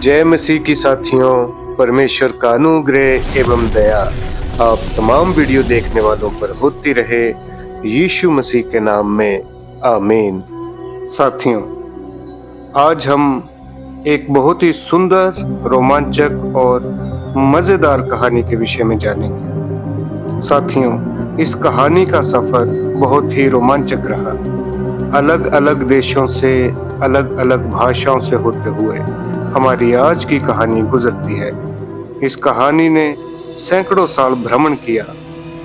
जय मसीह की साथियों, परमेश्वर का अनुग्रह एवं दया आप तमाम वीडियो देखने वालों पर होती रहे यीशु मसीह के नाम में, आमीन। साथियों, आज हम एक बहुत ही सुंदर, रोमांचक और मज़ेदार कहानी के विषय में जानेंगे। साथियों, इस कहानी का सफ़र बहुत ही रोमांचक रहा। अलग अलग देशों से, अलग अलग भाषाओं से होते हुए हमारी आज की कहानी गुजरती है। इस कहानी ने सैकड़ों साल भ्रमण किया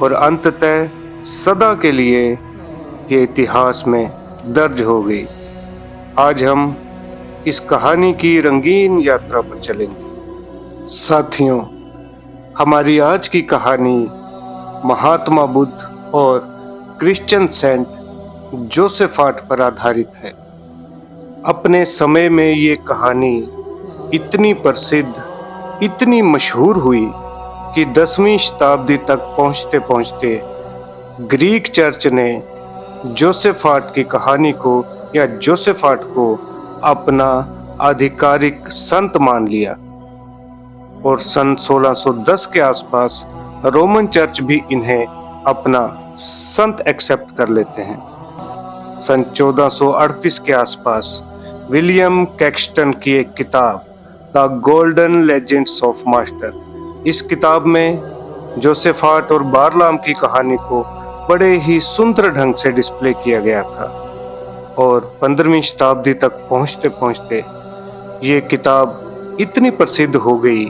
और अंततः सदा के लिए ये इतिहास में दर्ज हो गई। आज हम इस कहानी की रंगीन यात्रा पर चलेंगे। साथियों, हमारी आज की कहानी महात्मा बुद्ध और क्रिश्चियन सेंट जोसेफाट पर आधारित है। अपने समय में ये कहानी इतनी प्रसिद्ध, इतनी मशहूर हुई कि 10वीं शताब्दी तक पहुंचते पहुंचते ग्रीक चर्च ने जोसेफाट की कहानी को या जोसेफाट को अपना आधिकारिक संत मान लिया और सन 1610 के आसपास रोमन चर्च भी इन्हें अपना संत एक्सेप्ट कर लेते हैं। सन 1438 के आसपास विलियम कैक्सटन की एक किताब the golden legends of master, इस किताब में जोसेफाट और बारलाम की कहानी को बड़े ही सुंदर ढंग से डिस्प्ले किया गया था और 15वीं शताब्दी तक पहुंचते पहुंचते ये किताब इतनी प्रसिद्ध हो गई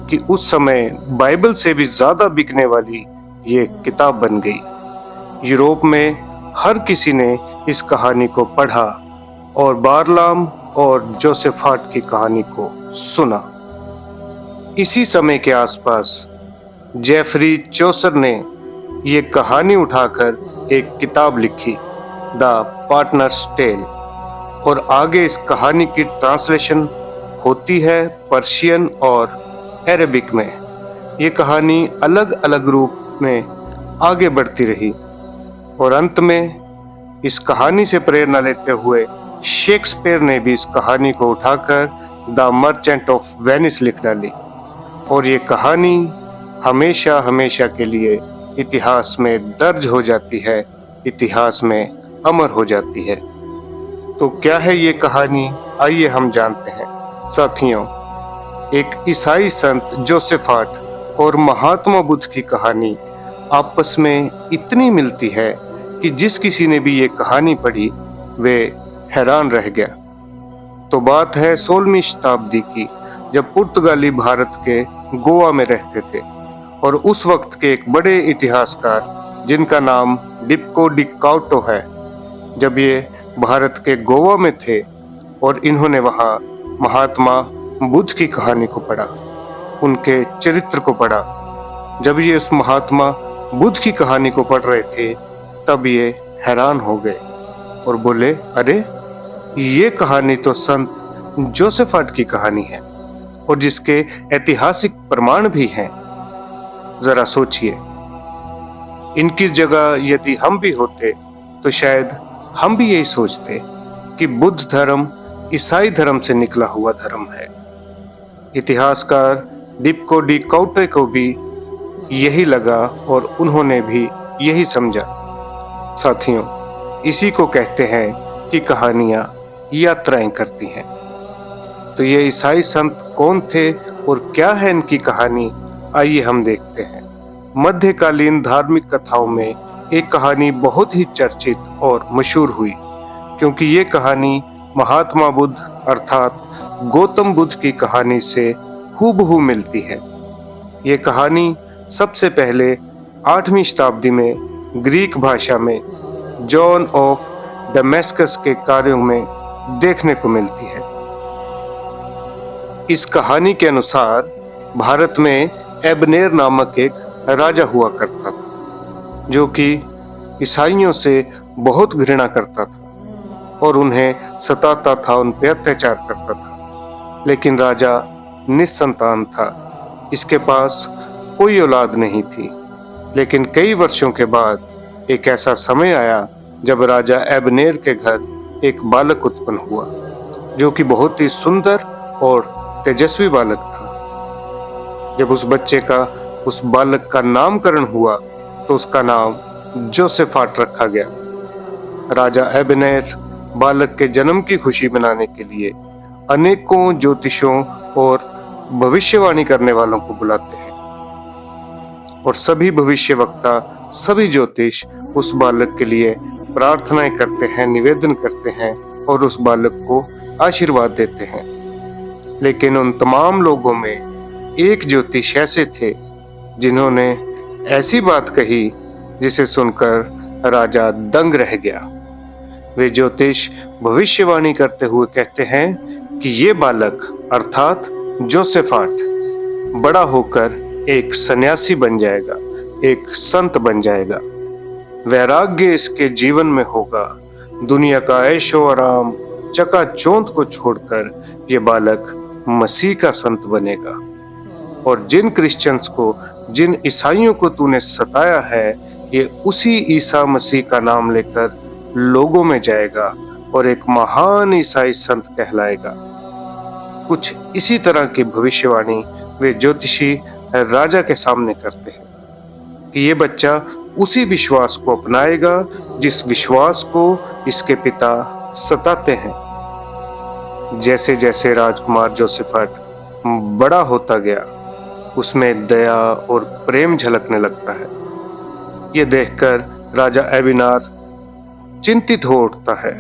कि उस समय बाइबल से भी ज़्यादा बिकने वाली ये किताब बन गई। यूरोप में हर किसी ने इस कहानी को पढ़ा और बारलाम और जोसेफाट की कहानी को सुना। इसी समय के आसपास जेफरी चौसर ने ये कहानी उठाकर एक किताब लिखी, द पार्टनर्स टेल, और आगे इस कहानी की ट्रांसलेशन होती है पर्शियन और अरेबिक में। ये कहानी अलग अलग रूप में आगे बढ़ती रही और अंत में इस कहानी से प्रेरणा लेते हुए शेक्सपियर ने भी इस कहानी को उठाकर द मर्चेंट ऑफ वेनिस लिख डाली और ये कहानी हमेशा हमेशा के लिए इतिहास में दर्ज हो जाती है, इतिहास में अमर हो जाती है। तो क्या है ये कहानी, आइए हम जानते हैं। साथियों, एक ईसाई संत जोसेफाट और महात्मा बुद्ध की कहानी आपस में इतनी मिलती है कि जिस किसी ने भी ये कहानी पढ़ी वे हैरान रह गया। तो बात है 16वीं शताब्दी की, जब पुर्तगाली भारत के गोवा में रहते थे और उस वक्त के एक बड़े इतिहासकार जिनका नाम डिप्को डी काउटो है, जब ये भारत के गोवा में थे और इन्होंने वहाँ महात्मा बुद्ध की कहानी को पढ़ा, उनके चरित्र को पढ़ा। जब ये उस महात्मा बुद्ध की कहानी को पढ़ रहे थे तब ये हैरान हो गए और बोले, अरे ये कहानी तो संत जोसेफाट की कहानी है और जिसके ऐतिहासिक प्रमाण भी हैं। जरा सोचिए, इनकी जगह यदि हम भी होते तो शायद हम भी यही सोचते कि बुद्ध धर्म ईसाई धर्म से निकला हुआ धर्म है। इतिहासकार डिप्को डी काउटे को भी यही लगा और उन्होंने भी यही समझा। साथियों, इसी को कहते हैं कि कहानियां यात्राएं करती हैं। तो ये ईसाई संत कौन थे और क्या है इनकी कहानी, आइए हम देखते हैं। मध्यकालीन धार्मिक कथाओं में एक कहानी बहुत ही चर्चित और मशहूर हुई क्योंकि ये कहानी महात्मा बुद्ध अर्थात गौतम बुद्ध की कहानी से हूबहू मिलती है। ये कहानी सबसे पहले 8वीं शताब्दी में ग्रीक भाषा में जॉन ऑफ डमेस्कस के कार्यों में देखने को मिलती है। इस कहानी के अनुसार भारत में एबनेर नामक एक राजा हुआ करता था जो कि ईसाइयों से बहुत घृणा करता था और उन्हें सताता था, उन पर अत्याचार करता था। लेकिन राजा निसंतान था, इसके पास कोई औलाद नहीं थी। लेकिन कई वर्षों के बाद एक ऐसा समय आया जब राजा एबनेर के घर एक बालक उत्पन्न हुआ जो कि बहुत ही सुंदर और तेजस्वी बालक था। जब उस बालक का नामकरण हुआ तो उसका नाम जोसेफाट रखा गया। राजा एबेनेर बालक के जन्म की खुशी मनाने के लिए अनेकों ज्योतिषों और भविष्यवाणी करने वालों को बुलाते हैं, और सभी भविष्यवक्ता, सभी ज्योतिष उस बालक के लिए प्रार्थनाएं करते हैं, निवेदन करते हैं और उस बालक को आशीर्वाद देते हैं। लेकिन उन तमाम लोगों में एक ज्योतिष ऐसे थे जिन्होंने ऐसी बात कही जिसे सुनकर राजा दंग रह गया। वे ज्योतिष भविष्यवाणी करते हुए कहते हैं कि ये बालक अर्थात जोसेफाट बड़ा होकर एक सन्यासी बन जाएगा, एक संत बन जाएगा। वैराग्य इसके जीवन में होगा। दुनिया का ऐशो आराम, चकाचौंध को छोड़कर ये बालक मसीह का संत बनेगा। और जिन क्रिश्चियंस को, जिन ईसाइयों को तूने सताया है, ये उसी ईसा मसीह का नाम लेकर लोगों में जाएगा और एक महान ईसाई संत कहलाएगा। कुछ इसी तरह की भविष्यवाणी वे ज्योतिषी राजा के सामने करते हैं कि ये बच्चा उसी विश्वास को अपनाएगा जिस विश्वास को इसके पिता सताते हैं। जैसे जैसे राजकुमार जोसेफाट बड़ा होता गया, उसमें दया और प्रेम झलकने लगता है। ये देखकर राजा एबिनार चिंतित हो उठता है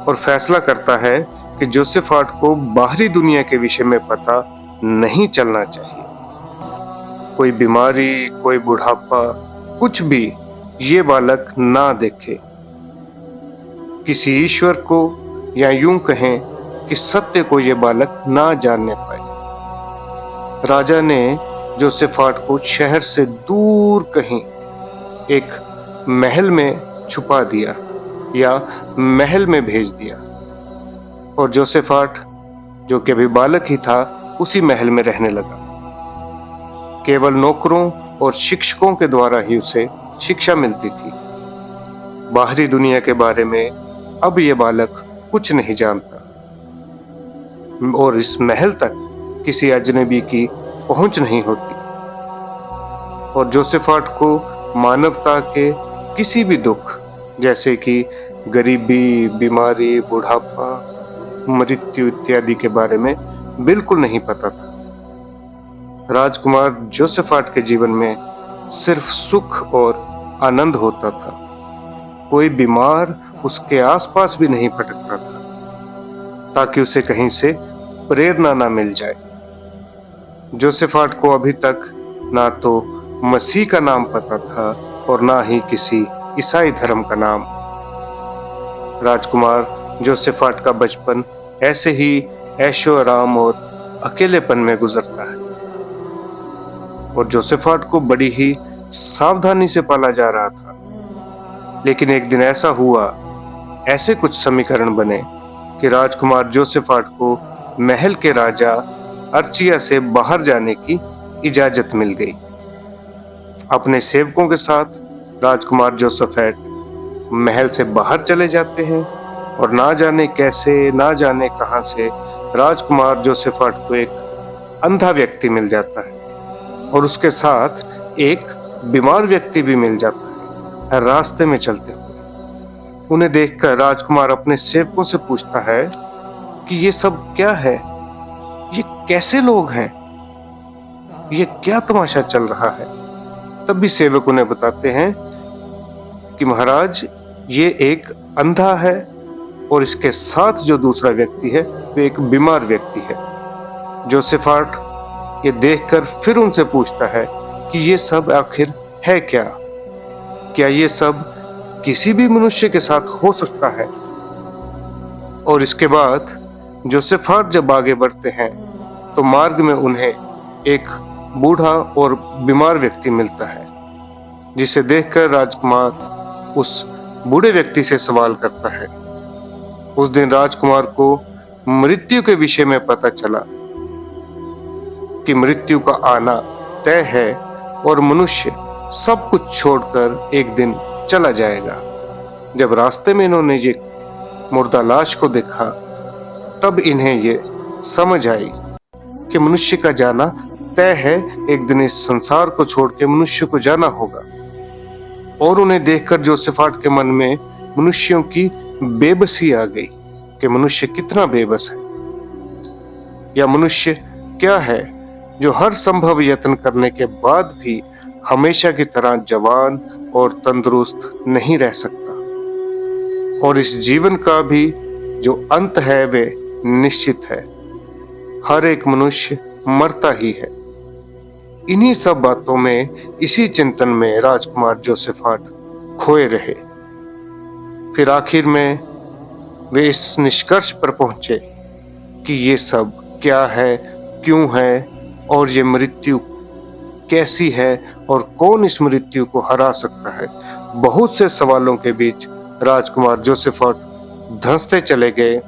और फैसला करता है कि जोसेफाट को बाहरी दुनिया के विषय में पता नहीं चलना चाहिए। कोई बीमारी, कोई बुढ़ापा, कुछ भी ये बालक ना देखे। किसी ईश्वर को, या यूं कहें कि सत्य को ये बालक ना जानने पाए। राजा ने जोसेफाट को शहर से दूर कहीं एक महल में छुपा दिया या महल में भेज दिया, और जोसेफाट जो कि अभी बालक ही था उसी महल में रहने लगा। केवल नौकरों और शिक्षकों के द्वारा ही उसे शिक्षा मिलती थी। बाहरी दुनिया के बारे में अब ये बालक कुछ नहीं जानता, और इस महल तक किसी अजनबी की पहुंच नहीं होती। और जोसेफाट को मानवता के किसी भी दुख, जैसे कि गरीबी, बीमारी, बुढ़ापा, मृत्यु इत्यादि के बारे में बिल्कुल नहीं पता था। राजकुमार जोसेफाट के जीवन में सिर्फ सुख और आनंद होता था। कोई बीमार उसके आसपास भी नहीं भटकता था ताकि उसे कहीं से प्रेरणा ना मिल जाए। जोसेफाट को अभी तक ना तो मसीह का नाम पता था और ना ही किसी ईसाई धर्म का नाम। राजकुमार जोसेफाट का बचपन ऐसे ही ऐशो आराम और अकेलेपन में गुजरता है, और जोसेफाट को बड़ी ही सावधानी से पाला जा रहा था। लेकिन एक दिन ऐसा हुआ, ऐसे कुछ समीकरण बने कि राजकुमार जोसेफाट को महल के राजा अर्चिया से बाहर जाने की इजाजत मिल गई। अपने सेवकों के साथ राजकुमार जोसेफाट महल से बाहर चले जाते हैं, और ना जाने कैसे, ना जाने कहां से राजकुमार जोसेफाट को एक अंधा व्यक्ति मिल जाता है, और उसके साथ एक बीमार व्यक्ति भी मिल जाता है रास्ते में चलते हुए। उन्हें देखकर राजकुमार अपने सेवकों से पूछता है कि ये सब क्या है, ये कैसे लोग हैं, ये क्या तमाशा चल रहा है। तब भी सेवक उन्हें बताते हैं कि महाराज, ये एक अंधा है और इसके साथ जो दूसरा व्यक्ति है वो एक बीमार व्यक्ति है। जोसेफाट ये देखकर फिर उनसे पूछता है कि ये सब आखिर है क्या? क्या ये सब किसी भी मनुष्य के साथ हो सकता है? और इसके बाद जोसेफाट जब आगे बढ़ते हैं तो मार्ग में उन्हें एक बूढ़ा और बीमार व्यक्ति मिलता है, जिसे देखकर राजकुमार उस बूढ़े व्यक्ति से सवाल करता है। उस दिन राजकुमार को मृत्यु के विषय में पता चला कि मृत्यु का आना तय है और मनुष्य सब कुछ छोड़कर एक दिन चला जाएगा। जब रास्ते में इन्होंने ये मुर्दा लाश को देखा, तब इन्हें ये समझ आई कि मनुष्य का जाना तय है, एक दिन इस संसार को छोड़ के मनुष्य को जाना होगा। और उन्हें देखकर जोसेफाट के मन में मनुष्यों की बेबसी आ गई कि मनुष्य कितना बेबस है, या मनुष्य क्या है जो हर संभव यत्न करने के बाद भी हमेशा की तरह जवान और तंदुरुस्त नहीं रह सकता। और इस जीवन का भी जो अंत है वे निश्चित है, हर एक मनुष्य मरता ही है। इन्हीं सब बातों में, इसी चिंतन में राजकुमार जोसेफाट खोए रहे। फिर आखिर में वे इस निष्कर्ष पर पहुंचे कि ये सब क्या है, क्यों है, और ये मृत्यु कैसी है, और कौन इस मृत्यु को हरा सकता है। बहुत से सवालों के बीच राजकुमार जोसेफाट धंसते चले गए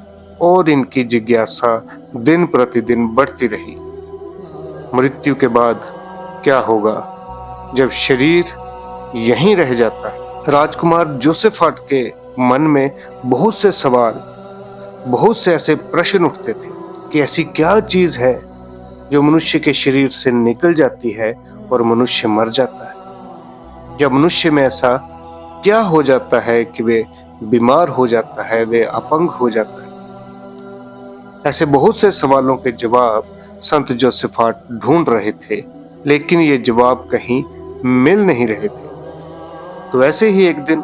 और इनकी जिज्ञासा दिन प्रतिदिन बढ़ती रही। मृत्यु के बाद क्या होगा जब शरीर यहीं रह जाता है? राजकुमार जोसेफाट के मन में बहुत से सवाल, बहुत से ऐसे प्रश्न उठते थे कि ऐसी क्या चीज है जो मनुष्य के शरीर से निकल जाती है और मनुष्य मर जाता है, या मनुष्य में ऐसा क्या हो जाता है कि वे बीमार हो जाता है, वे अपंग हो जाता है। ऐसे बहुत से सवालों के जवाब संत जोसेफाट ढूंढ रहे थे, लेकिन ये जवाब कहीं मिल नहीं रहे थे। तो ऐसे ही एक दिन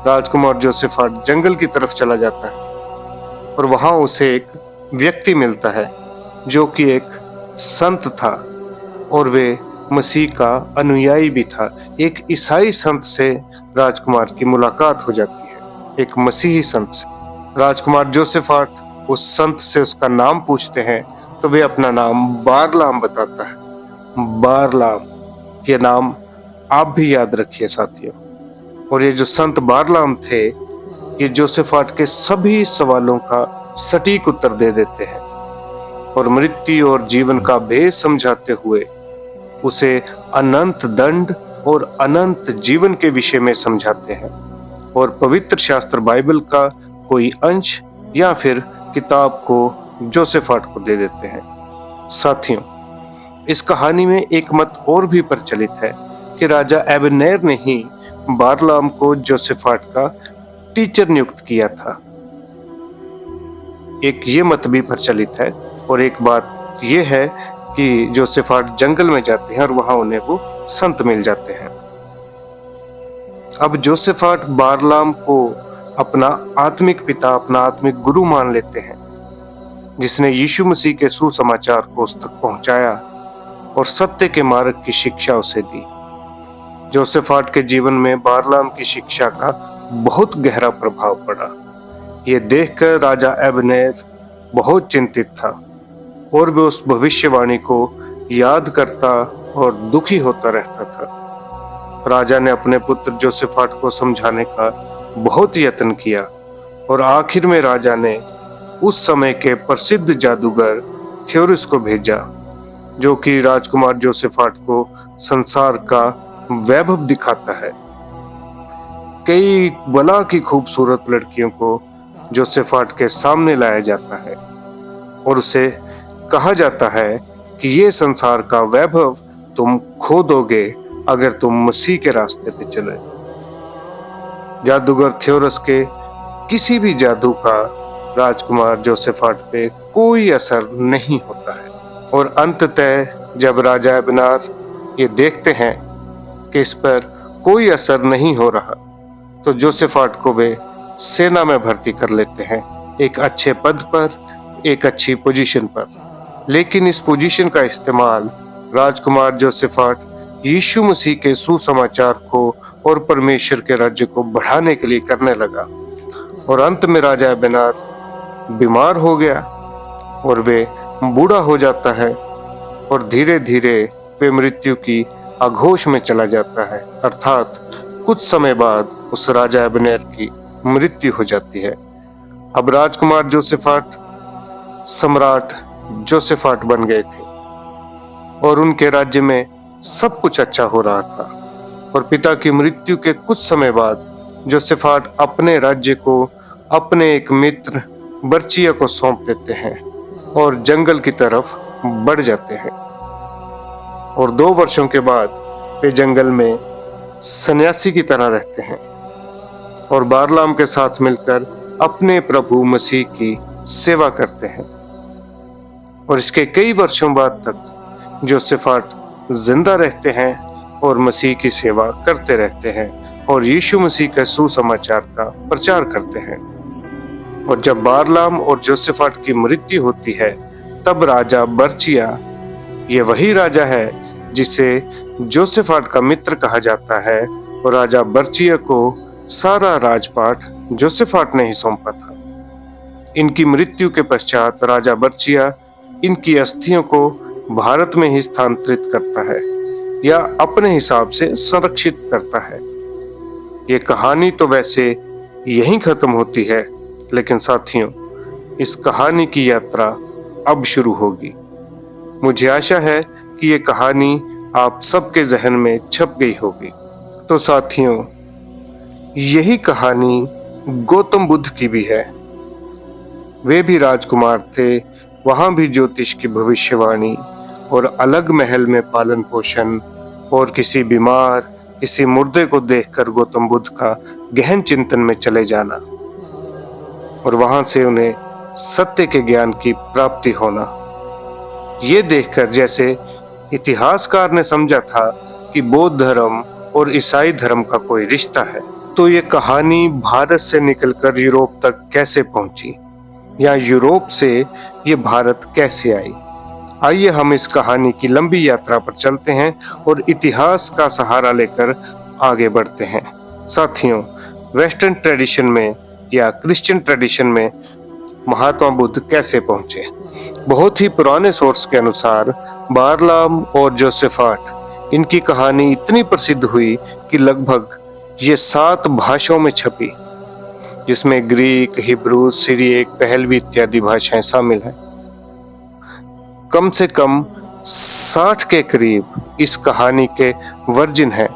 राजकुमार जोसेफाट जंगल की तरफ चला जाता है और वहां उसे एक व्यक्ति मिलता है जो कि एक संत था और वे मसीह का अनुयायी भी था। एक ईसाई संत से राजकुमार की मुलाकात हो जाती है, एक मसीही संत से। राजकुमार जोसेफाट उस संत से उसका नाम पूछते हैं तो वे अपना नाम बारलाम बताता है। बारलाम, ये नाम आप भी याद रखिए साथियों। और ये जो संत बारलाम थे, ये जोसेफाट के सभी सवालों का सटीक उत्तर दे देते हैं और मृत्यु और जीवन का भेद समझाते हुए उसे अनंत दंड और अनंत जीवन के विषय में समझाते हैं और पवित्र शास्त्र बाइबल का कोई अंश या फिर किताब को जोसेफाट को दे देते हैं। साथियों, इस कहानी में एक मत और भी प्रचलित है कि राजा एबनेर ने ही बारलाम को जोसेफाट का टीचर नियुक्त किया था। एक ये मत भी प्रचलित है। और एक बात ये है कि जोसेफाट जंगल में जाते हैं और वहां उन्हें वो संत मिल जाते हैं। अब जोसेफाट बारलाम को अपना आत्मिक पिता, अपना आत्मिक गुरु मान लेते हैं, जिसने यीशु मसीह के सुसमाचार को उस तक पहुंचाया और सत्य के मार्ग की शिक्षा उसे दी। जोसेफाट के जीवन में बारलाम की शिक्षा का बहुत गहरा प्रभाव पड़ा। ये देखकर राजा एबनेर बहुत चिंतित था और वह उस भविष्यवाणी को याद करता और दुखी होता रहता था। राजा ने अपने पुत्र जोसेफाट को समझाने का बहुत यत्न किया और आखिर में राजा ने उस समय के प्रसिद्ध जादूगर थ्योरिस को भेजा, जो कि राजकुमार जोसेफाट को संसार का वैभव दिखाता है। कई बला की खूबसूरत लड़कियों को जोसेफाट के सामने लाया जाता है और उसे कहा जाता है कि ये संसार का वैभव तुम खो दोगे अगर तुम मसीह के रास्ते पे चले। जादूगर थ्योरस के किसी भी जादू का राजकुमार जोसेफाट पे कोई असर नहीं होता है। और अंततः जब राजा एबनार ये देखते हैं कि इस पर कोई असर नहीं हो रहा, तो जोसेफाट को वे सेना में भर्ती कर लेते हैं, एक अच्छे पद पर, एक अच्छी पोजीशन पर। लेकिन इस पोजीशन का इस्तेमाल राजकुमार जोसेफाट यीशु मसीह के सुसमाचार को और परमेश्वर के राज्य को बढ़ाने के लिए करने लगा। और अंत में राजा एबनार बीमार हो गया और वे बूढ़ा हो जाता है और धीरे धीरे वे मृत्यु की आगोश में चला जाता है। अर्थात कुछ समय बाद उस राजा एबनेर की मृत्यु हो जाती है। अब राजकुमार जोसेफाट सम्राट जोसेफाट बन गए थे और उनके राज्य में सब कुछ अच्छा हो रहा था। और पिता की मृत्यु के कुछ समय बाद जोसेफाट अपने राज्य को अपने एक मित्र बर्चिया को सौंप देते हैं और जंगल की तरफ बढ़ जाते हैं। और 2 वर्षों के बाद वे जंगल में सन्यासी की तरह रहते हैं और बारलाम के साथ मिलकर अपने प्रभु मसीह की सेवा करते हैं। और इसके कई वर्षों बाद तक जोसेफाट जिंदा रहते हैं और मसीह की सेवा करते रहते हैं और यीशु मसीह के सुसमाचार का प्रचार करते हैं। और जब बारलाम और जोसेफाट की मृत्यु होती है तब राजा बर्चिया, ये वही राजा है जिसे जोसेफाट का मित्र कहा जाता है, और राजा बर्चिया को सारा राजपाट जोसेफाट ने ही सौंपा था। इनकी मृत्यु के पश्चात राजा बर्चिया इनकी अस्थियों को भारत में ही स्थानांतरित करता है या अपने हिसाब से संरक्षित करता है। ये कहानी तो वैसे यहीं खत्म होती है, लेकिन साथियों, इस कहानी की यात्रा अब शुरू होगी। मुझे आशा है कि ये कहानी आप सबके जहन में छप गई होगी। तो साथियों, यही कहानी गौतम बुद्ध की भी है। वे भी राजकुमार थे, वहां भी ज्योतिष की भविष्यवाणी और अलग महल में पालन पोषण और किसी बीमार, किसी मुर्दे को देखकर गौतम बुद्ध का गहन चिंतन में चले जाना और वहां से उन्हें सत्य के ज्ञान की प्राप्ति होना। ये देखकर जैसे इतिहासकार ने समझा था कि बौद्ध धर्म और ईसाई धर्म का कोई रिश्ता है, तो ये कहानी भारत से निकलकर यूरोप तक कैसे पहुंची या यूरोप से ये भारत कैसे आई। आइए हम इस कहानी की लंबी यात्रा पर चलते हैं और इतिहास का सहारा लेकर आगे बढ़ते हैं। साथियों, वेस्टर्न ट्रेडिशन में या क्रिश्चियन ट्रेडिशन में महात्मा बुद्ध कैसे पहुंचे? बहुत ही पुराने सोर्स के अनुसार बारलाम और जोसेफाट, इनकी कहानी इतनी प्रसिद्ध हुई कि लगभग ये 7 भाषाओं में छपी, जिसमें ग्रीक, हिब्रू, सिरियक, पहलवी इत्यादि भाषाएं शामिल हैं। कम से कम 60 के करीब इस कहानी के वर्जन हैं।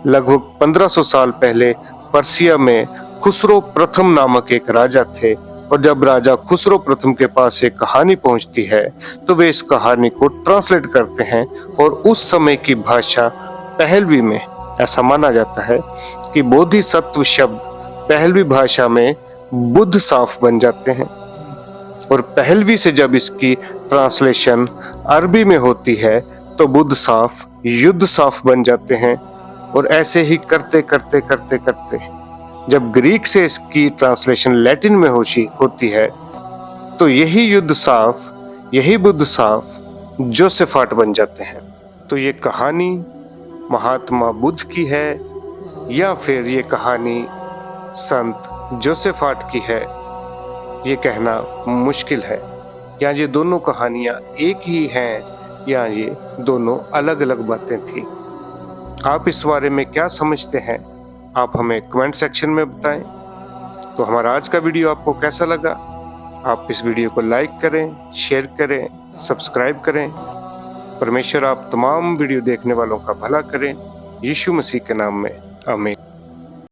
लगभग 1500 साल पहले पर्सिया में खुसरो प्रथम नामक एक राजा थे, और जब राजा खुसरो प्रथम के पास एक कहानी पहुंचती है तो वे इस कहानी को ट्रांसलेट करते हैं और उस समय की भाषा पहलवी में ऐसा माना जाता है कि बोधिसत्व शब्द पहलवी भाषा में बुद्ध साफ बन जाते हैं, और पहलवी से जब इसकी ट्रांसलेशन अरबी में होती है तो बुद्ध साफ युद्ध साफ बन जाते हैं। और ऐसे ही करते करते करते करते जब ग्रीक से इसकी ट्रांसलेशन लैटिन में होती है तो यही युद्ध साफ, यही बुद्ध साफ जोसेफाट बन जाते हैं। तो ये कहानी महात्मा बुद्ध की है या फिर ये कहानी संत जोसेफाट की है, ये कहना मुश्किल है। या ये दोनों कहानियां एक ही हैं या ये दोनों अलग अलग बातें थी। आप इस बारे में क्या समझते हैं? आप हमें कमेंट सेक्शन में बताएं। तो हमारा आज का वीडियो आपको कैसा लगा? आप इस वीडियो को लाइक करें, शेयर करें, सब्सक्राइब करें। परमेश्वर आप तमाम वीडियो देखने वालों का भला करें। यीशु मसीह के नाम में आमीन।